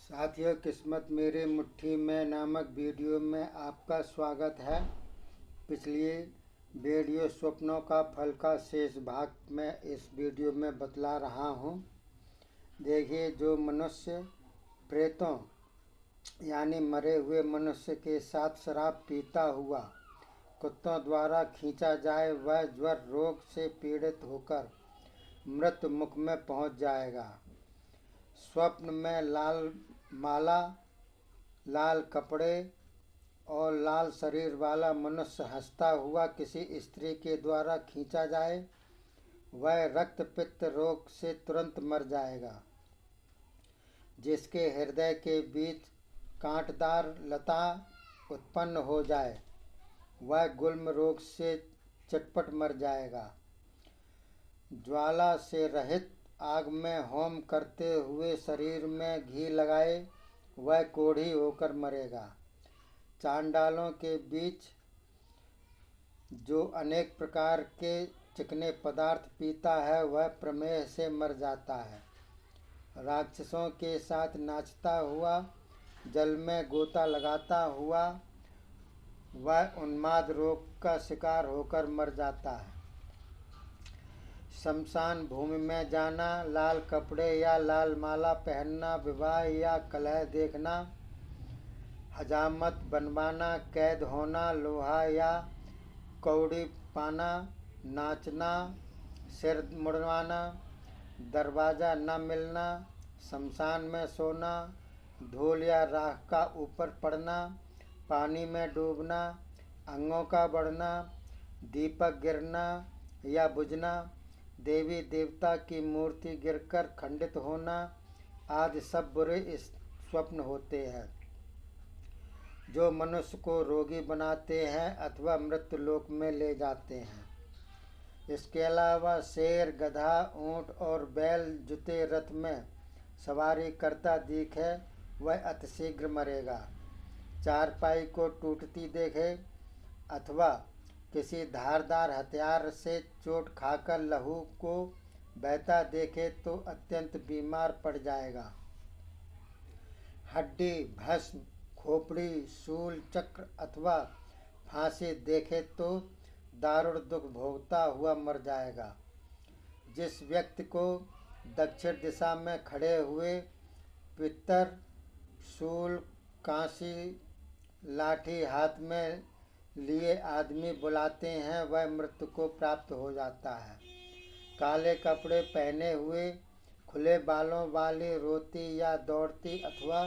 साथियों, किस्मत मेरी मुट्ठी में नामक वीडियो में आपका स्वागत है। पिछली वीडियो स्वप्नों का फल का शेष भाग में इस वीडियो में बतला रहा हूँ। देखिए, जो मनुष्य प्रेतों यानी मरे हुए मनुष्य के साथ शराब पीता हुआ कुत्तों द्वारा खींचा जाए, वह ज्वर रोग से पीड़ित होकर मृत्यु मुख में पहुँच जाएगा। स्वप्न में लाल माला, लाल कपड़े और लाल शरीर वाला मनुष्य हंसता हुआ किसी स्त्री के द्वारा खींचा जाए, वह रक्त पित्त रोग से तुरंत मर जाएगा। जिसके हृदय के बीच कांटदार लता उत्पन्न हो जाए, वह गुल्म रोग से चटपट मर जाएगा। ज्वाला से रहित आग में होम करते हुए शरीर में घी लगाए, वह कोढ़ी होकर मरेगा। चांडालों के बीच जो अनेक प्रकार के चिकने पदार्थ पीता है, वह प्रमेह से मर जाता है। राक्षसों के साथ नाचता हुआ, जल में गोता लगाता हुआ, वह उन्माद रोग का शिकार होकर मर जाता है। शमशान भूमि में जाना, लाल कपड़े या लाल माला पहनना, विवाह या कलह देखना, हजामत बनवाना, कैद होना, लोहा या कौड़ी पाना, नाचना, सिर मुड़वाना, दरवाज़ा न मिलना, शमशान में सोना, धूल या राख का ऊपर पड़ना, पानी में डूबना, अंगों का बढ़ना, दीपक गिरना या बुझना, देवी देवता की मूर्ति गिरकर खंडित होना आदि सब बुरे स्वप्न होते हैं, जो मनुष्य को रोगी बनाते हैं अथवा मृत्यु लोक में ले जाते हैं। इसके अलावा शेर, गधा, ऊंट और बैल जुते रथ में सवारी करता दिखे, वह अतिशीघ्र मरेगा। चारपाई को टूटती देखे अथवा किसी धारदार हथियार से चोट खाकर लहू को बहता देखे तो अत्यंत बीमार पड़ जाएगा। हड्डी, भस्म, खोपड़ी, शूल, चक्र अथवा फांसी देखे तो दारुण दुख भोगता हुआ मर जाएगा। जिस व्यक्ति को दक्षिण दिशा में खड़े हुए पितर, शूल, कांसी, लाठी हाथ में लिए आदमी बुलाते हैं, वह मृत्यु को प्राप्त हो जाता है। काले कपड़े पहने हुए, खुले बालों वाली रोती या दौड़ती अथवा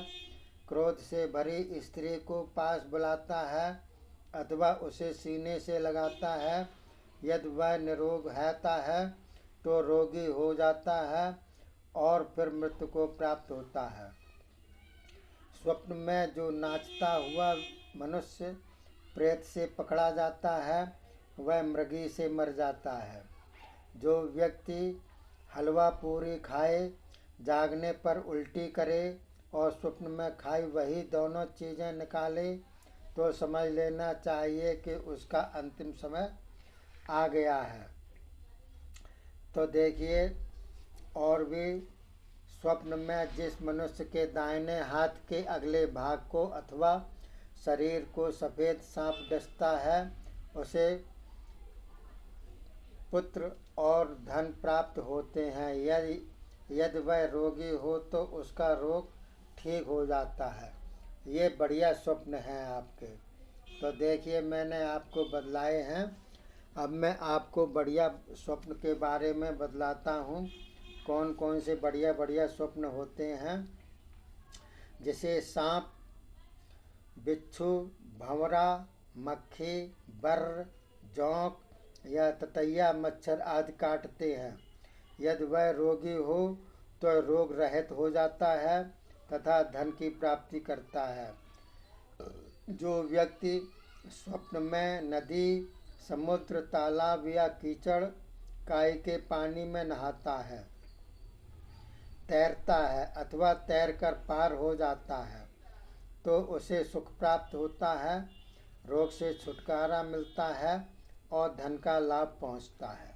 क्रोध से भरी स्त्री को पास बुलाता है अथवा उसे सीने से लगाता है। यदि वह निरोग रहता है तो रोगी हो जाता है और फिर मृत्यु को प्राप्त होता है। स्वप्न में जो नाचता हुआ मनुष्य प्रेत से पकड़ा जाता है, वह मृगी से मर जाता है। जो व्यक्ति हलवा पूरी खाए, जागने पर उल्टी करे और स्वप्न में खाई वही दोनों चीज़ें निकाले, तो समझ लेना चाहिए कि उसका अंतिम समय आ गया है। तो देखिए, और भी स्वप्न में जिस मनुष्य के दाहिने हाथ के अगले भाग को अथवा शरीर को सफ़ेद सांप डसता है, उसे पुत्र और धन प्राप्त होते हैं। यदि वह रोगी हो तो उसका रोग ठीक हो जाता है। ये बढ़िया स्वप्न हैं आपके। तो देखिए, मैंने आपको बतलाए हैं। अब मैं आपको बढ़िया स्वप्न के बारे में बतलाता हूँ, कौन कौन से बढ़िया बढ़िया स्वप्न होते हैं। जैसे सांप, बिच्छू, भंवरा, मक्खी, बर्र, जोंक या ततैया मच्छर आदि काटते हैं। यदि वह रोगी हो तो रोग रहित हो जाता है तथा धन की प्राप्ति करता है। जो व्यक्ति स्वप्न में नदी, समुद्र, तालाब या कीचड़ काई के पानी में नहाता है, तैरता है अथवा तैरकर पार हो जाता है, तो उसे सुख प्राप्त होता है, रोग से छुटकारा मिलता है और धन का लाभ पहुंचता है।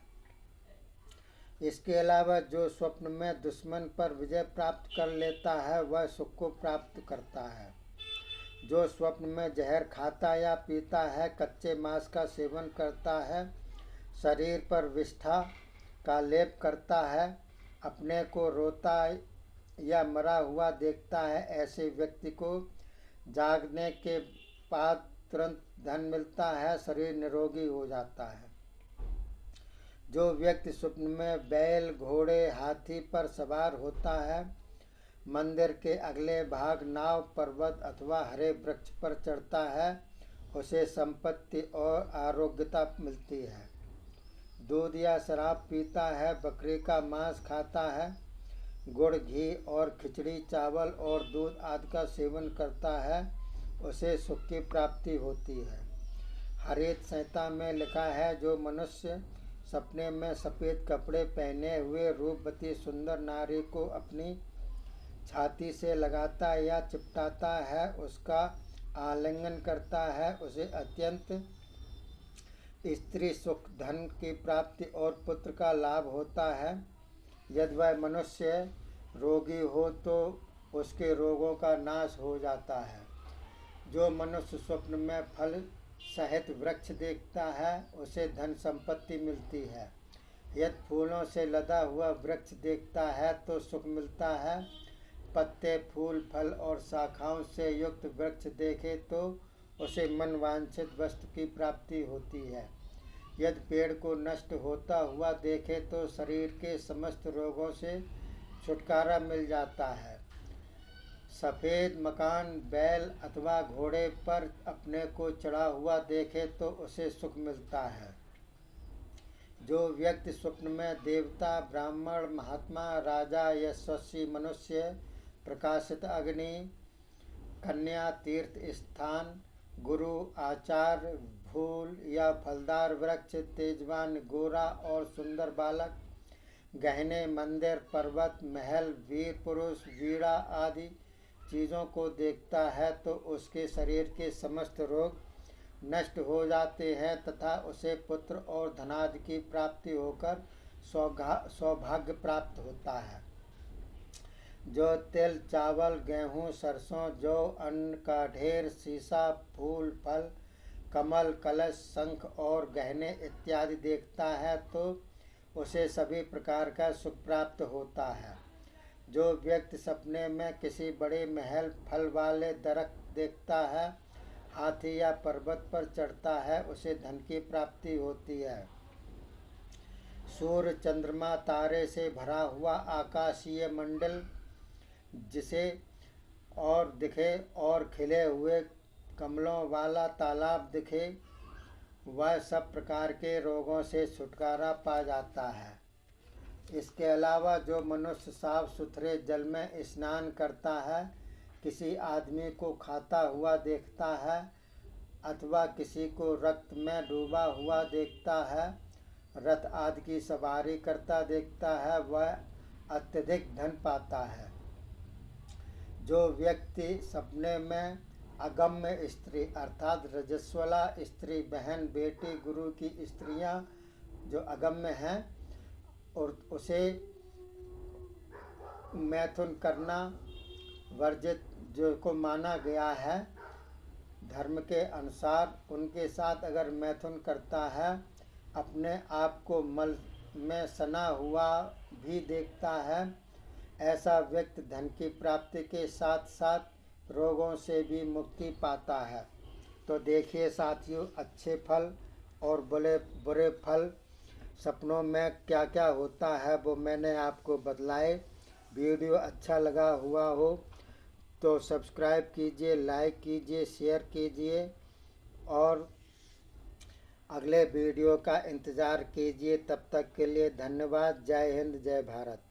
इसके अलावा जो स्वप्न में दुश्मन पर विजय प्राप्त कर लेता है वह सुख को प्राप्त करता है। जो स्वप्न में जहर खाता या पीता है, कच्चे मांस का सेवन करता है, शरीर पर विष्ठा का लेप करता है, अपने को रोता या मरा हुआ देखता है, ऐसे व्यक्ति को जागने के बाद तुरंत धन मिलता है, शरीर निरोगी हो जाता है। जो व्यक्ति स्वप्न में बैल, घोड़े, हाथी पर सवार होता है, मंदिर के अगले भाग नाव, पर्वत अथवा हरे वृक्ष पर चढ़ता है, उसे संपत्ति और आरोग्यता मिलती है। दूध या शराब पीता है, बकरी का मांस खाता है, गुड़, घी और खिचड़ी, चावल और दूध आदि का सेवन करता है, उसे सुख की प्राप्ति होती है। हरित संहिता में लिखा है, जो मनुष्य सपने में सफ़ेद कपड़े पहने हुए रूपवती सुंदर नारी को अपनी छाती से लगाता या चिपटाता है, उसका आलिंगन करता है, उसे अत्यंत स्त्री सुख, धन की प्राप्ति और पुत्र का लाभ होता है। यदि वह मनुष्य रोगी हो तो उसके रोगों का नाश हो जाता है। जो मनुष्य स्वप्न में फल सहित वृक्ष देखता है, उसे धन संपत्ति मिलती है। यदि फूलों से लदा हुआ वृक्ष देखता है तो सुख मिलता है। पत्ते, फूल, फल और शाखाओं से युक्त वृक्ष देखे तो उसे मनवांछित वस्तु की प्राप्ति होती है। यदि पेड़ को नष्ट होता हुआ देखे तो शरीर के समस्त रोगों से छुटकारा मिल जाता है। सफ़ेद मकान, बैल अथवा घोड़े पर अपने को चढ़ा हुआ देखे तो उसे सुख मिलता है। जो व्यक्ति स्वप्न में देवता, ब्राह्मण, महात्मा, राजा, यशस्वी मनुष्य, प्रकाशित अग्नि, कन्या, तीर्थ स्थान, गुरु, आचार्य, फूल या फलदार वृक्ष, तेजवान गोरा और सुंदर बालक, गहने, मंदिर, पर्वत, महल, वीर पुरुष, वीणा आदि चीज़ों को देखता है तो उसके शरीर के समस्त रोग नष्ट हो जाते हैं तथा उसे पुत्र और धनादि की प्राप्ति होकर सौभाग्य प्राप्त होता है। जो तिल, चावल, गेहूँ, सरसों, जौ, अन्न का ढेर, सीसा, फूल, फल, कमल, कलश, शंख और गहने इत्यादि देखता है तो उसे सभी प्रकार का सुख प्राप्त होता है। जो व्यक्ति सपने में किसी बड़े महल, फल वाले दरख्त देखता है, हाथी या पर्वत पर चढ़ता है, उसे धन की प्राप्ति होती है। सूर्य, चंद्रमा, तारे से भरा हुआ आकाशीय मंडल जिसे और दिखे और खिले हुए कमलों वाला तालाब दिखे, वह सब प्रकार के रोगों से छुटकारा पा जाता है। इसके अलावा जो मनुष्य साफ सुथरे जल में स्नान करता है, किसी आदमी को खाता हुआ देखता है अथवा किसी को रक्त में डूबा हुआ देखता है, रथ आदि की सवारी करता देखता है, वह अत्यधिक धन पाता है। जो व्यक्ति सपने में अगम्य स्त्री अर्थात रजस्वला स्त्री, बहन, बेटी, गुरु की स्त्रियां जो अगम्य हैं और उसे मैथुन करना वर्जित जो को माना गया है धर्म के अनुसार, उनके साथ अगर मैथुन करता है, अपने आप को मल में सना हुआ भी देखता है, ऐसा व्यक्ति धन की प्राप्ति के साथ साथ रोगों से भी मुक्ति पाता है। तो देखिए साथियों, अच्छे फल और बुरे फल सपनों में क्या क्या होता है वो मैंने आपको बतलाए। वीडियो अच्छा लगा हुआ हो तो सब्सक्राइब कीजिए, लाइक कीजिए, शेयर कीजिए और अगले वीडियो का इंतज़ार कीजिए। तब तक के लिए धन्यवाद। जय हिंद, जय भारत।